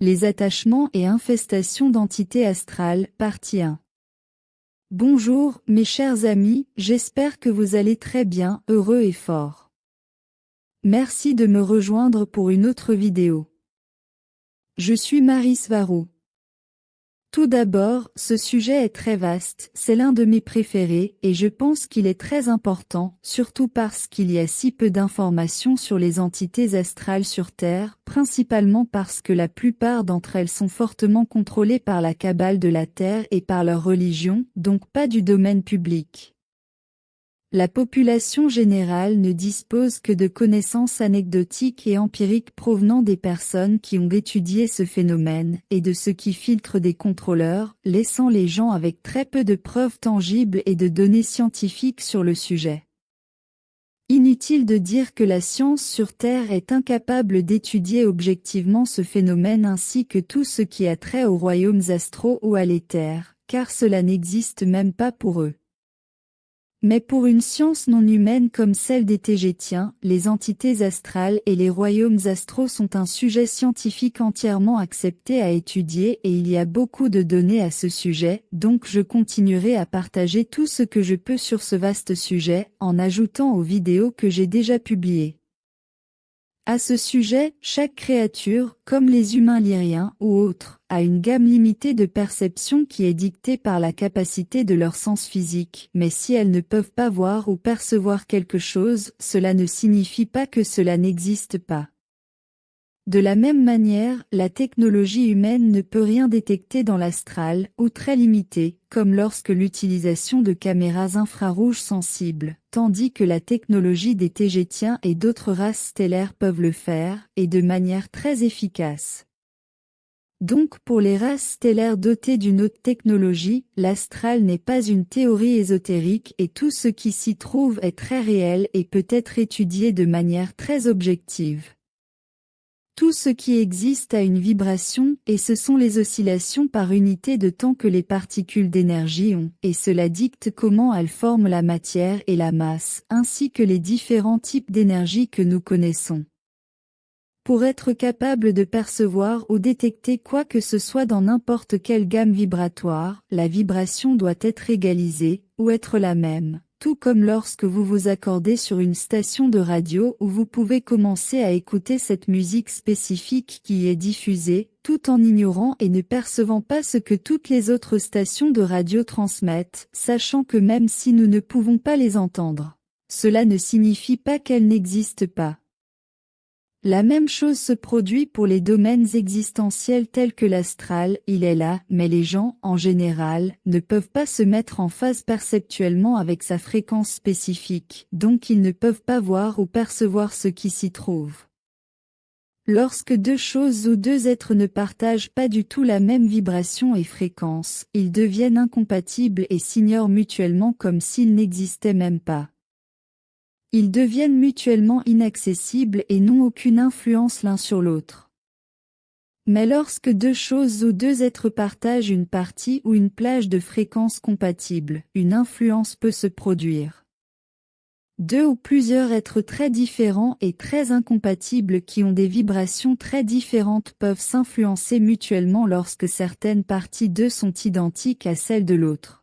Les attachements et infestations d'entités astrales, partie 1. Bonjour, mes chers amis, j'espère que vous allez très bien, heureux et forts. Merci de me rejoindre pour une autre vidéo. Je suis Marie Svarou. Tout d'abord, ce sujet est très vaste, c'est l'un de mes préférés, et je pense qu'il est très important, surtout parce qu'il y a si peu d'informations sur les entités astrales sur Terre, principalement parce que la plupart d'entre elles sont fortement contrôlées par la cabale de la Terre et par leur religion, donc pas du domaine public. La population générale ne dispose que de connaissances anecdotiques et empiriques provenant des personnes qui ont étudié ce phénomène, et de ceux qui filtrent des contrôleurs, laissant les gens avec très peu de preuves tangibles et de données scientifiques sur le sujet. Inutile de dire que la science sur Terre est incapable d'étudier objectivement ce phénomène ainsi que tout ce qui a trait aux royaumes astraux ou à l'éther, car cela n'existe même pas pour eux. Mais pour une science non humaine comme celle des Tégétiens, les entités astrales et les royaumes astraux sont un sujet scientifique entièrement accepté à étudier et il y a beaucoup de données à ce sujet, donc je continuerai à partager tout ce que je peux sur ce vaste sujet, en ajoutant aux vidéos que j'ai déjà publiées. À ce sujet, chaque créature, comme les humains lyriens ou autres, a une gamme limitée de perception qui est dictée par la capacité de leurs sens physiques, mais si elles ne peuvent pas voir ou percevoir quelque chose, cela ne signifie pas que cela n'existe pas. De la même manière, la technologie humaine ne peut rien détecter dans l'astral, ou très limité, comme lorsque l'utilisation de caméras infrarouges sensibles, tandis que la technologie des Tégétiens et d'autres races stellaires peuvent le faire, et de manière très efficace. Donc pour les races stellaires dotées d'une haute technologie, l'astral n'est pas une théorie ésotérique et tout ce qui s'y trouve est très réel et peut être étudié de manière très objective. Tout ce qui existe a une vibration, et ce sont les oscillations par unité de temps que les particules d'énergie ont, et cela dicte comment elles forment la matière et la masse, ainsi que les différents types d'énergie que nous connaissons. Pour être capable de percevoir ou détecter quoi que ce soit dans n'importe quelle gamme vibratoire, la vibration doit être égalisée, ou être la même. Tout comme lorsque vous vous accordez sur une station de radio où vous pouvez commencer à écouter cette musique spécifique qui est diffusée, tout en ignorant et ne percevant pas ce que toutes les autres stations de radio transmettent, sachant que même si nous ne pouvons pas les entendre, cela ne signifie pas qu'elles n'existent pas. La même chose se produit pour les domaines existentiels tels que l'astral, il est là, mais les gens, en général, ne peuvent pas se mettre en phase perceptuellement avec sa fréquence spécifique, donc ils ne peuvent pas voir ou percevoir ce qui s'y trouve. Lorsque deux choses ou deux êtres ne partagent pas du tout la même vibration et fréquence, ils deviennent incompatibles et s'ignorent mutuellement comme s'ils n'existaient même pas. Ils deviennent mutuellement inaccessibles et n'ont aucune influence l'un sur l'autre. Mais lorsque deux choses ou deux êtres partagent une partie ou une plage de fréquences compatibles, une influence peut se produire. Deux ou plusieurs êtres très différents et très incompatibles qui ont des vibrations très différentes peuvent s'influencer mutuellement lorsque certaines parties d'eux sont identiques à celles de l'autre.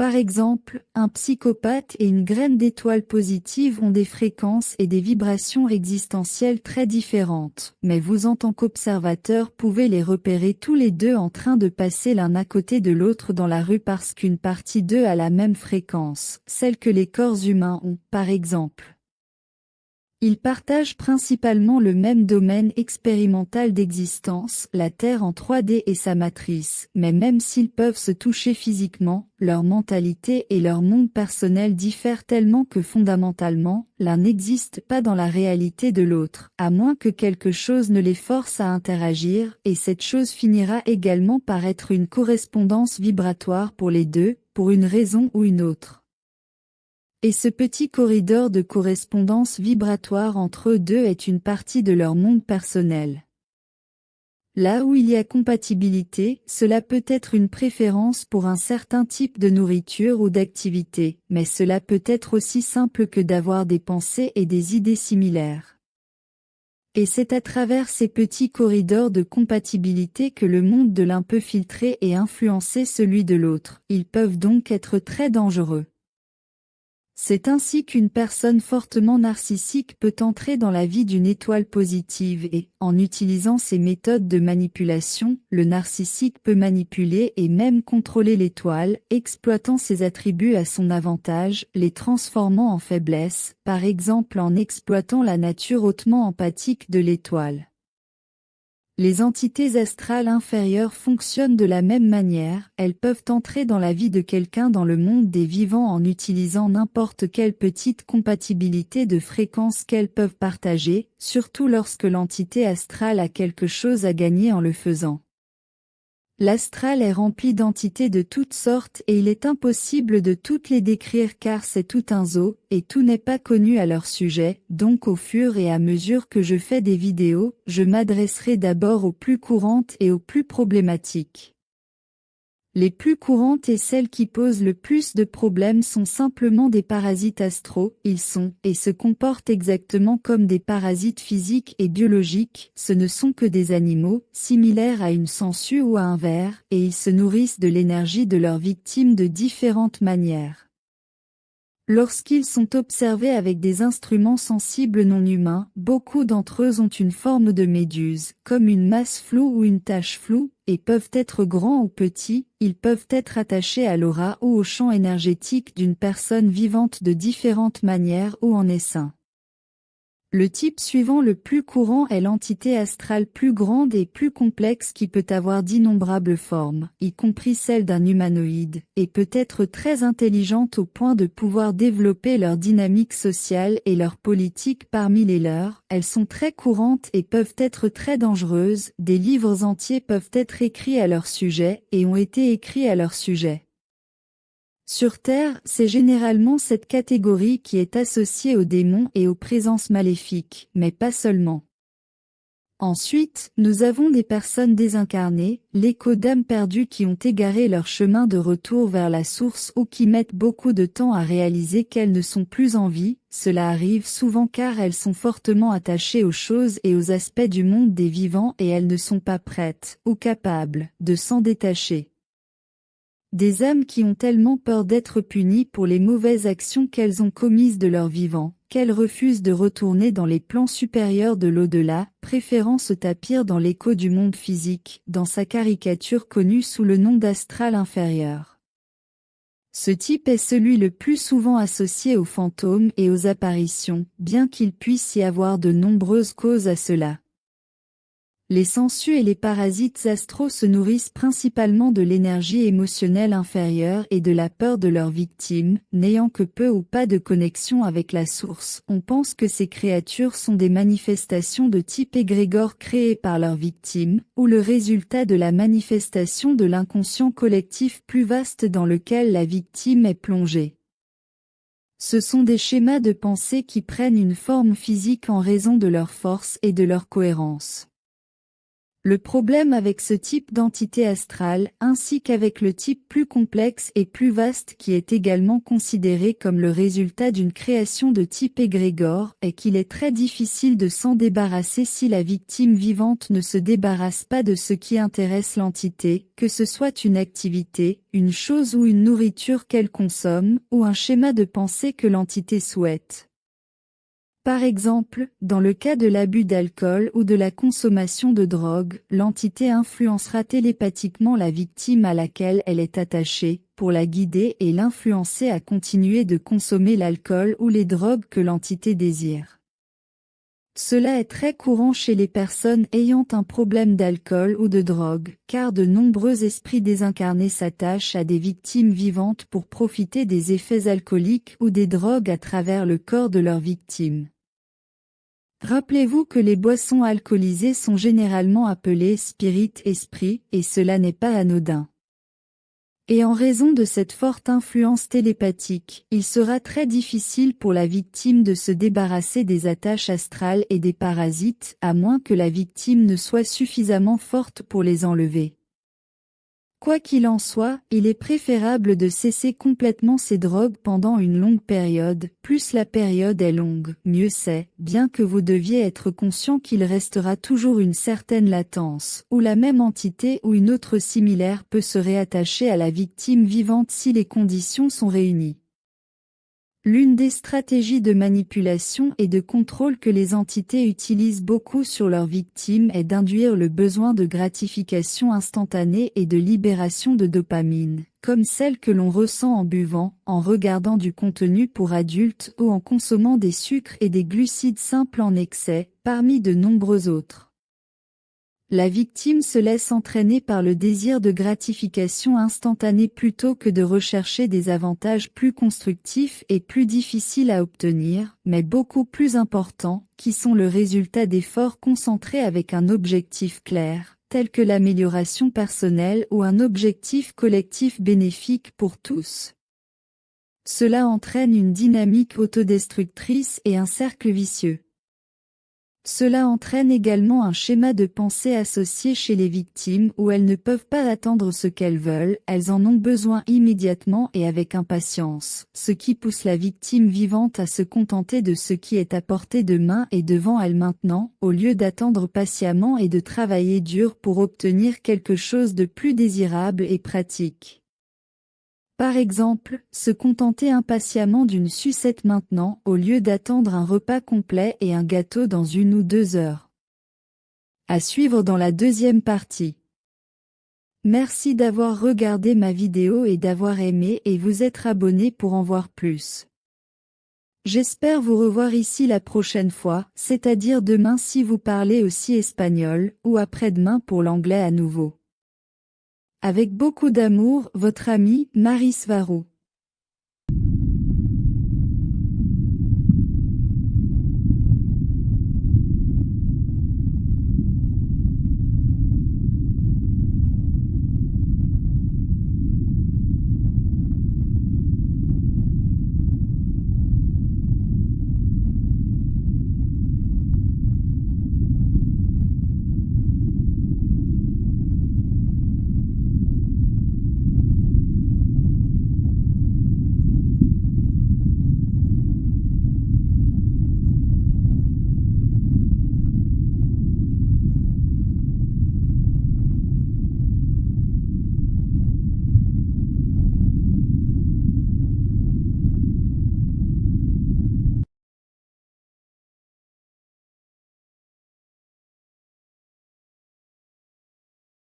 Par exemple, un psychopathe et une graine d'étoile positive ont des fréquences et des vibrations existentielles très différentes, mais vous en tant qu'observateur pouvez les repérer tous les deux en train de passer l'un à côté de l'autre dans la rue parce qu'une partie d'eux a la même fréquence, celle que les corps humains ont, par exemple. Ils partagent principalement le même domaine expérimental d'existence, la Terre en 3D et sa matrice, mais même s'ils peuvent se toucher physiquement, leur mentalité et leur monde personnel diffèrent tellement que fondamentalement, l'un n'existe pas dans la réalité de l'autre, à moins que quelque chose ne les force à interagir, et cette chose finira également par être une correspondance vibratoire pour les deux, pour une raison ou une autre. Et ce petit corridor de correspondance vibratoire entre eux deux est une partie de leur monde personnel. Là où il y a compatibilité, cela peut être une préférence pour un certain type de nourriture ou d'activité, mais cela peut être aussi simple que d'avoir des pensées et des idées similaires. Et c'est à travers ces petits corridors de compatibilité que le monde de l'un peut filtrer et influencer celui de l'autre. Ils peuvent donc être très dangereux. C'est ainsi qu'une personne fortement narcissique peut entrer dans la vie d'une étoile positive et, en utilisant ces méthodes de manipulation, le narcissique peut manipuler et même contrôler l'étoile, exploitant ses attributs à son avantage, les transformant en faiblesse, par exemple en exploitant la nature hautement empathique de l'étoile. Les entités astrales inférieures fonctionnent de la même manière, elles peuvent entrer dans la vie de quelqu'un dans le monde des vivants en utilisant n'importe quelle petite compatibilité de fréquence qu'elles peuvent partager, surtout lorsque l'entité astrale a quelque chose à gagner en le faisant. L'astral est rempli d'entités de toutes sortes et il est impossible de toutes les décrire car c'est tout un zoo, et tout n'est pas connu à leur sujet, donc au fur et à mesure que je fais des vidéos, je m'adresserai d'abord aux plus courantes et aux plus problématiques. Les plus courantes et celles qui posent le plus de problèmes sont simplement des parasites astraux, ils sont, et se comportent exactement comme des parasites physiques et biologiques, ce ne sont que des animaux, similaires à une sangsue ou à un ver, et ils se nourrissent de l'énergie de leurs victimes de différentes manières. Lorsqu'ils sont observés avec des instruments sensibles non humains, beaucoup d'entre eux ont une forme de méduse, comme une masse floue ou une tache floue, et peuvent être grands ou petits, ils peuvent être attachés à l'aura ou au champ énergétique d'une personne vivante de différentes manières ou en essaim. Le type suivant le plus courant est l'entité astrale plus grande et plus complexe qui peut avoir d'innombrables formes, y compris celle d'un humanoïde, et peut être très intelligente au point de pouvoir développer leur dynamique sociale et leur politique parmi les leurs. Elles sont très courantes et peuvent être très dangereuses, des livres entiers peuvent être écrits à leur sujet et ont été écrits à leur sujet. Sur Terre, c'est généralement cette catégorie qui est associée aux démons et aux présences maléfiques, mais pas seulement. Ensuite, nous avons des personnes désincarnées, l'écho d'âmes perdues qui ont égaré leur chemin de retour vers la source ou qui mettent beaucoup de temps à réaliser qu'elles ne sont plus en vie. Cela arrive souvent car elles sont fortement attachées aux choses et aux aspects du monde des vivants et elles ne sont pas prêtes, ou capables, de s'en détacher. Des âmes qui ont tellement peur d'être punies pour les mauvaises actions qu'elles ont commises de leur vivant, qu'elles refusent de retourner dans les plans supérieurs de l'au-delà, préférant se tapir dans l'écho du monde physique, dans sa caricature connue sous le nom d'astral inférieur. Ce type est celui le plus souvent associé aux fantômes et aux apparitions, bien qu'il puisse y avoir de nombreuses causes à cela. Les sangsues et les parasites astraux se nourrissent principalement de l'énergie émotionnelle inférieure et de la peur de leurs victimes, n'ayant que peu ou pas de connexion avec la source. On pense que ces créatures sont des manifestations de type égrégore créées par leurs victimes, ou le résultat de la manifestation de l'inconscient collectif plus vaste dans lequel la victime est plongée. Ce sont des schémas de pensée qui prennent une forme physique en raison de leur force et de leur cohérence. Le problème avec ce type d'entité astrale, ainsi qu'avec le type plus complexe et plus vaste qui est également considéré comme le résultat d'une création de type égrégore, est qu'il est très difficile de s'en débarrasser si la victime vivante ne se débarrasse pas de ce qui intéresse l'entité, que ce soit une activité, une chose ou une nourriture qu'elle consomme, ou un schéma de pensée que l'entité souhaite. Par exemple, dans le cas de l'abus d'alcool ou de la consommation de drogue, l'entité influencera télépathiquement la victime à laquelle elle est attachée, pour la guider et l'influencer à continuer de consommer l'alcool ou les drogues que l'entité désire. Cela est très courant chez les personnes ayant un problème d'alcool ou de drogue, car de nombreux esprits désincarnés s'attachent à des victimes vivantes pour profiter des effets alcooliques ou des drogues à travers le corps de leurs victimes. Rappelez-vous que les boissons alcoolisées sont généralement appelées spirit-esprit, et cela n'est pas anodin. Et en raison de cette forte influence télépathique, il sera très difficile pour la victime de se débarrasser des attaches astrales et des parasites, à moins que la victime ne soit suffisamment forte pour les enlever. Quoi qu'il en soit, il est préférable de cesser complètement ces drogues pendant une longue période. Plus la période est longue, mieux c'est, bien que vous deviez être conscient qu'il restera toujours une certaine latence, où la même entité ou une autre similaire peut se réattacher à la victime vivante si les conditions sont réunies. L'une des stratégies de manipulation et de contrôle que les entités utilisent beaucoup sur leurs victimes est d'induire le besoin de gratification instantanée et de libération de dopamine, comme celle que l'on ressent en buvant, en regardant du contenu pour adultes ou en consommant des sucres et des glucides simples en excès, parmi de nombreux autres. La victime se laisse entraîner par le désir de gratification instantanée plutôt que de rechercher des avantages plus constructifs et plus difficiles à obtenir, mais beaucoup plus importants, qui sont le résultat d'efforts concentrés avec un objectif clair, tel que l'amélioration personnelle ou un objectif collectif bénéfique pour tous. Cela entraîne une dynamique autodestructrice et un cercle vicieux. Cela entraîne également un schéma de pensée associé chez les victimes où elles ne peuvent pas attendre ce qu'elles veulent, elles en ont besoin immédiatement et avec impatience, ce qui pousse la victime vivante à se contenter de ce qui est à portée de main et devant elle maintenant, au lieu d'attendre patiemment et de travailler dur pour obtenir quelque chose de plus désirable et pratique. Par exemple, se contenter impatiemment d'une sucette maintenant au lieu d'attendre un repas complet et un gâteau dans 1 ou 2 heures. À suivre dans la deuxième partie. Merci d'avoir regardé ma vidéo et d'avoir aimé et vous être abonné pour en voir plus. J'espère vous revoir ici la prochaine fois, c'est-à-dire demain si vous parlez aussi espagnol, ou après-demain pour l'anglais à nouveau. Avec beaucoup d'amour, votre ami, Maris Varou.